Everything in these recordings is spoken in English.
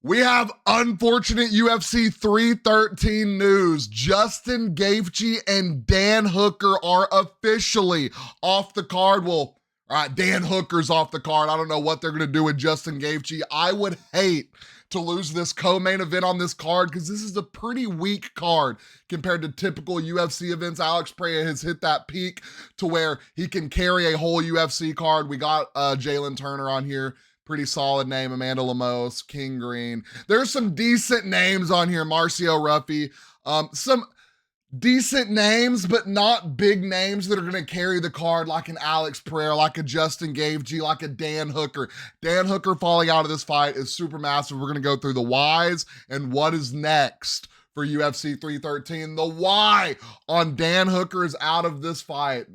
We have unfortunate UFC 313 news. Justin Gaethje and Dan Hooker are officially off the card. Well, all right, Dan Hooker's off the card. I don't know what they're going to do with Justin Gaethje. I would hate to lose this co-main event on this card because this is a pretty weak card compared to typical UFC events. Alex Pereira has hit that peak to where he can carry a whole UFC card. We got Jalen Turner on here. Pretty solid name. Amanda Lemos, King Green. There's some decent names on here. Marcio Ruffy. Some decent names, but not big names that are going to carry the card like an Alex Pereira, like a Justin Gaethje, like a Dan Hooker. Dan Hooker falling out of this fight is super massive. We're going to go through the whys and what is next for UFC 313. The why on Dan Hooker is out of this fight.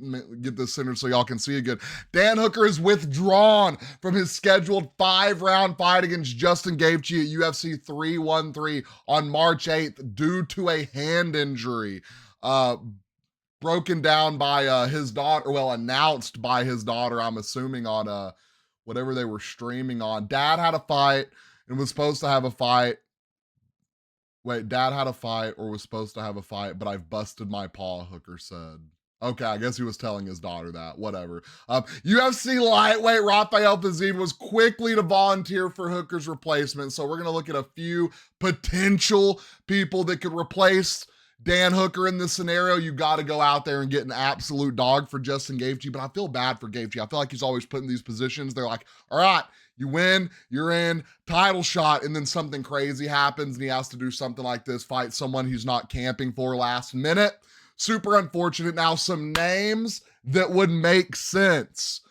Get this centered so y'all can see it good. Dan Hooker is withdrawn from his scheduled 5-round fight against Justin Gaethje at UFC 313 on March 8th due to a hand injury. Broken down by his daughter, well, announced by his daughter, I'm assuming on whatever they were streaming on. Dad had a fight and was supposed to have a fight. Wait, Dad had a fight or was supposed to have a fight, but I've busted my paw, Hooker said. Okay, I guess he was telling his daughter that. Whatever. UFC lightweight Rafael Fiziev was quickly to volunteer for Hooker's replacement. So we're going to look at a few potential people that could replace Dan Hooker in this scenario. You got to go out there and get an absolute dog for Justin Gaethje, but I feel bad for Gaethje. I feel like he's always put in these positions. They're like, all right, you win, you're in, title shot, and then something crazy happens and he has to do something like this, fight someone he's not camping for last minute. Super unfortunate. Now, some names that would make sense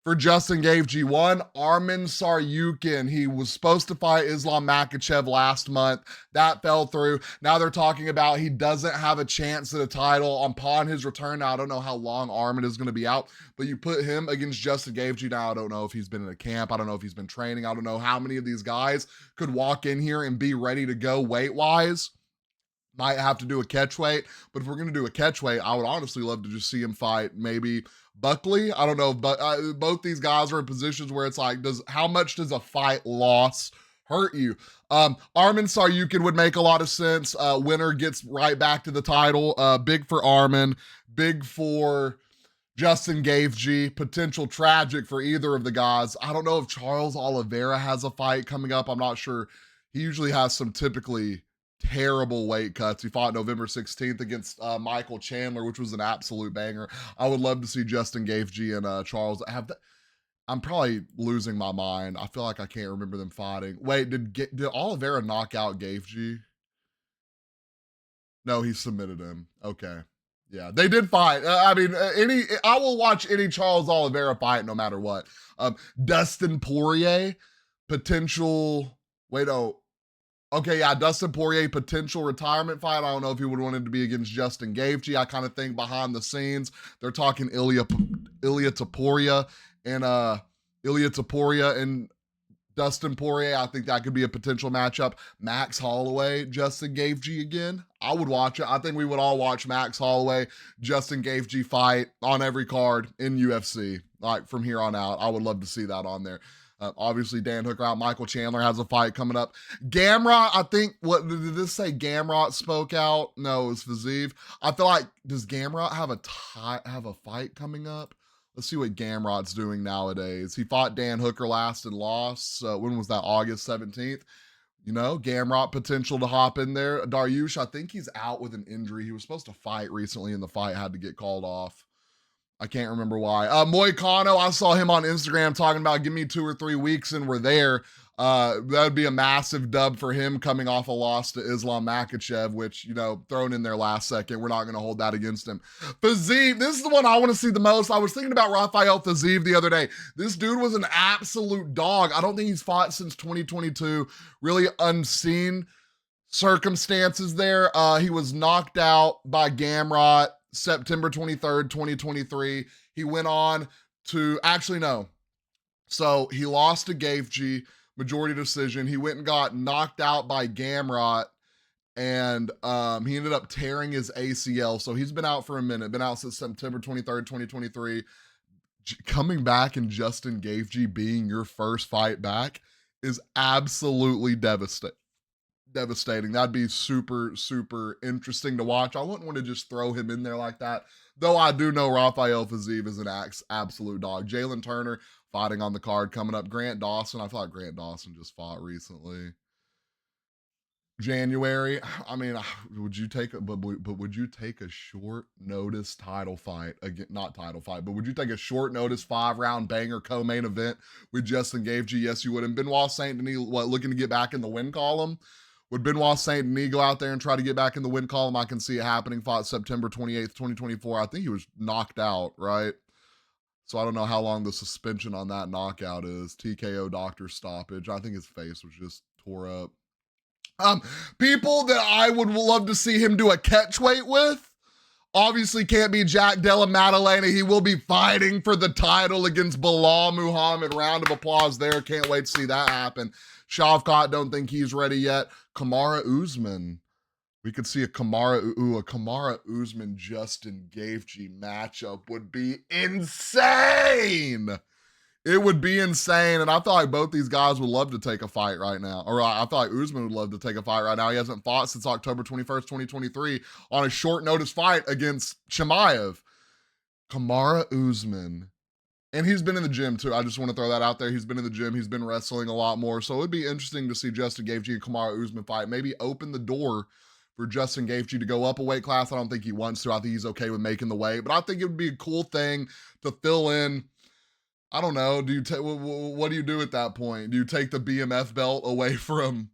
for Justin Gaethje. One, Arman Tsarukyan. He was supposed to fight Islam Makhachev last month. That fell through. Now they're talking about he doesn't have a chance at a title upon his return. Now, I don't know how long Arman is going to be out, but you put him against Justin Gaethje. Now, I don't know if he's been in a camp. I don't know if he's been training. I don't know how many of these guys could walk in here and be ready to go weight-wise. Might have to do a catch weight, but if we're going to do a catch weight, I would honestly love to just see him fight maybe Buckley. I don't know, but both these guys are in positions where it's like, how much does a fight loss hurt you? Arman Tsarukyan would make a lot of sense. Winner gets right back to the title. Big for Arman, big for Justin Gaethje, potential tragic for either of the guys. I don't know if Charles Oliveira has a fight coming up. I'm not sure. He usually has some typically terrible weight cuts. He fought November 16th against Michael Chandler, which was an absolute banger. I would love to see Justin Gaethje and Charles have that. I'm probably losing my mind. I feel like I can't remember them fighting. Wait, did Oliveira knock out Gaethje? No, he submitted him. Okay. Yeah, they did fight. I will watch any Charles Oliveira fight no matter what. Dustin Poirier, potential. Okay, yeah, Dustin Poirier, potential retirement fight. I don't know if he would want it to be against Justin Gaethje. I kind of think behind the scenes, they're talking Ilya Topuria and Dustin Poirier. I think that could be a potential matchup. Max Holloway, Justin Gaethje again. I would watch it. I think we would all watch Max Holloway, Justin Gaethje fight on every card in UFC. Like from here on out, I would love to see that on there. Obviously, Dan Hooker out. Michael Chandler has a fight coming up. Gamrot, I think, what did this say? Gamrot spoke out? No, it was Fiziev. I feel like, does Gamrot have a fight coming up? Let's see what Gamrot's doing nowadays. He fought Dan Hooker last and lost. When was that? August 17th. You know, Gamrot potential to hop in there. Dariush, I think he's out with an injury. He was supposed to fight recently and the fight had to get called off. I can't remember why. Moicano, I saw him on Instagram talking about give me 2 or 3 weeks and we're there. That would be a massive dub for him coming off a loss to Islam Makhachev, which, thrown in there last second. We're not going to hold that against him. Fiziev, this is the one I want to see the most. I was thinking about Rafael Fiziev the other day. This dude was an absolute dog. I don't think he's fought since 2022. Really unseen circumstances there. He was knocked out by Gamrot September 23rd, 2023. He went on to, actually, no. So he lost to Gaethje, majority decision. He went and got knocked out by Gamrot, and he ended up tearing his ACL. So he's been out for a minute, been out since September 23rd, 2023. Coming back and Justin Gaethje being your first fight back is absolutely devastating. That'd be super, super interesting to watch. I wouldn't want to just throw him in there like that, though I do know Rafael Fiziev is an absolute dog. Jalen Turner fighting on the card coming up. Grant Dawson, I thought Grant Dawson just fought recently. January. I mean, would you take but would you take a short notice title fight again? Not title fight, but would you take a short notice 5-round banger co-main event with Justin Gaethje? Yes, you would. And Benoit Saint Denis, looking to get back in the win column? Would Benoit Saint Denis go out there and try to get back in the win column? I can see it happening. Fought September 28th, 2024. I think he was knocked out, right? So I don't know how long the suspension on that knockout is. TKO doctor stoppage. I think his face was just tore up. People that I would love to see him do a catch weight with, obviously can't be Jack Della Maddalena. He will be fighting for the title against Bilal Muhammad. Round of applause there. Can't wait to see that happen. Shavkat, don't think he's ready yet. Kamaru Usman. We could see a Kamaru Usman Justin Gaethje matchup would be insane. It would be insane, and I feel like both these guys would love to take a fight right now. Or I feel like Usman would love to take a fight right now. He hasn't fought since October 21st, 2023 on a short notice fight against Chimaev. Kamaru Usman. And he's been in the gym too. I just want to throw that out there. He's been in the gym. He's been wrestling a lot more. So it'd be interesting to see Justin Gaethje and Kamaru Usman fight. Maybe open the door for Justin Gaethje to go up a weight class. I don't think he wants to. I think he's okay with making the weight. But I think it would be a cool thing to fill in. I don't know. What do you do at that point? Do you take the BMF belt away from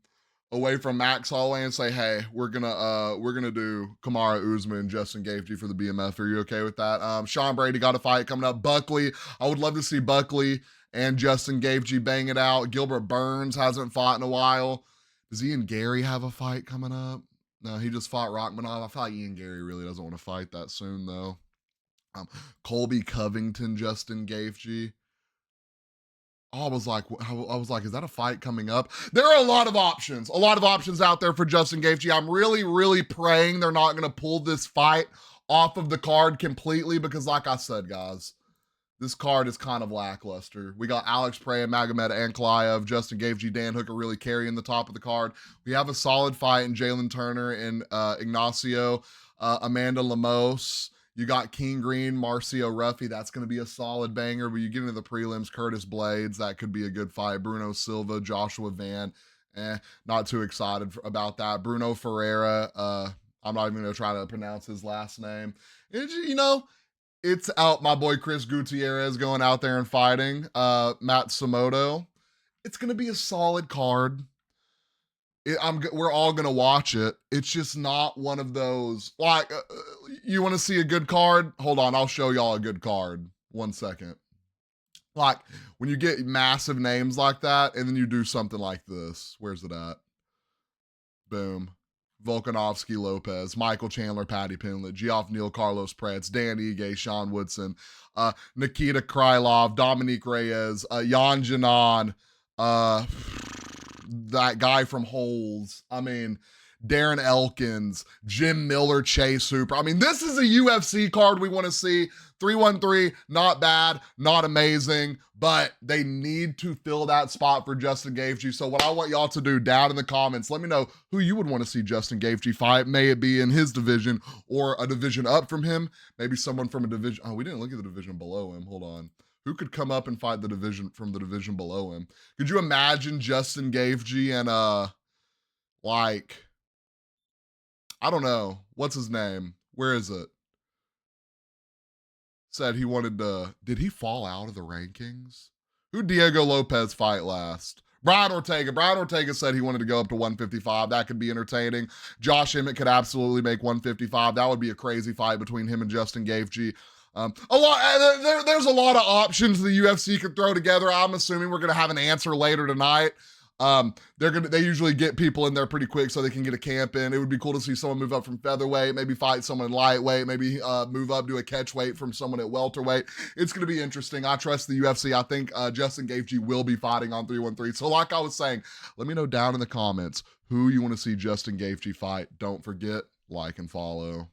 Max Holloway and say, hey, we're gonna do Kamaru Usman and Justin Gaethje for the BMF? Are you okay with that? Sean Brady got a fight coming up. Buckley, I would love to see Buckley and Justin Gaethje bang it out. Gilbert Burns hasn't fought in a while. Does Ian Gary have a fight coming up? No, he just fought Rachmanov. I feel like Ian Gary really doesn't want to fight that soon though. Colby Covington, Justin Gaethje. I was like, is that a fight coming up? There are a lot of options out there for Justin Gaethje. I'm really, really praying they're not going to pull this fight off of the card completely because, like I said, guys, this card is kind of lackluster. We got Alex Pereira, Magomed Ankalaev, Justin Gaethje, Dan Hooker really carrying the top of the card. We have a solid fight in Jalen Turner and Ignacio, Amanda Lemos. You got King Green, Marcio Ruffy. That's going to be a solid banger. But you get into the prelims, Curtis Blades. That could be a good fight. Bruno Silva, Joshua Van. Not too excited about that. Bruno Ferreira. I'm not even going to try to pronounce his last name. It's out. My boy Chris Gutierrez going out there and fighting. Matsumoto. It's going to be a solid card. We're all gonna watch it. It's just not one of those like you want to see a good card. Hold on, I'll show y'all a good card. 1 second. Like when you get massive names like that, and then you do something like this. Where's it at? Boom. Volkanovski Lopez, Michael Chandler, Patty Pinlet, Geoff Neal, Carlos Pretz, Dan Ige, Sean Woodson, Nikita Krylov, Dominique Reyes, Jan Janan, that guy from Holes. I mean, Darren Elkins, Jim Miller, Chase Hooper. I mean, this is a UFC card we want to see. 313, not bad, not amazing, but they need to fill that spot for Justin Gaethje. So what I want y'all to do down in the comments, let me know who you would want to see Justin Gaethje fight. May it be in his division or a division up from him. Maybe someone from a division. Oh, we didn't look at the division below him. Hold on. Who could come up and fight the division from the division below him? Could you imagine Justin Gaethje and I don't know. What's his name? Where is it? Said he wanted to. Did he fall out of the rankings? Who'd Diego Lopez fight last? Brian Ortega. Brian Ortega said he wanted to go up to 155. That could be entertaining. Josh Emmett could absolutely make 155. That would be a crazy fight between him and Justin Gaethje. There's a lot of options the UFC could throw together. I'm assuming we're gonna have an answer later tonight. They usually get people in there pretty quick so they can get a camp in. It would be cool to see someone move up from featherweight, maybe fight someone in lightweight, maybe move up to a catch weight from someone at welterweight. It's going to be interesting. I trust the UFC. I think Justin Gaethje will be fighting on 313. So like I was saying, let me know down in the comments who you want to see Justin Gaethje fight. Don't forget, like and follow.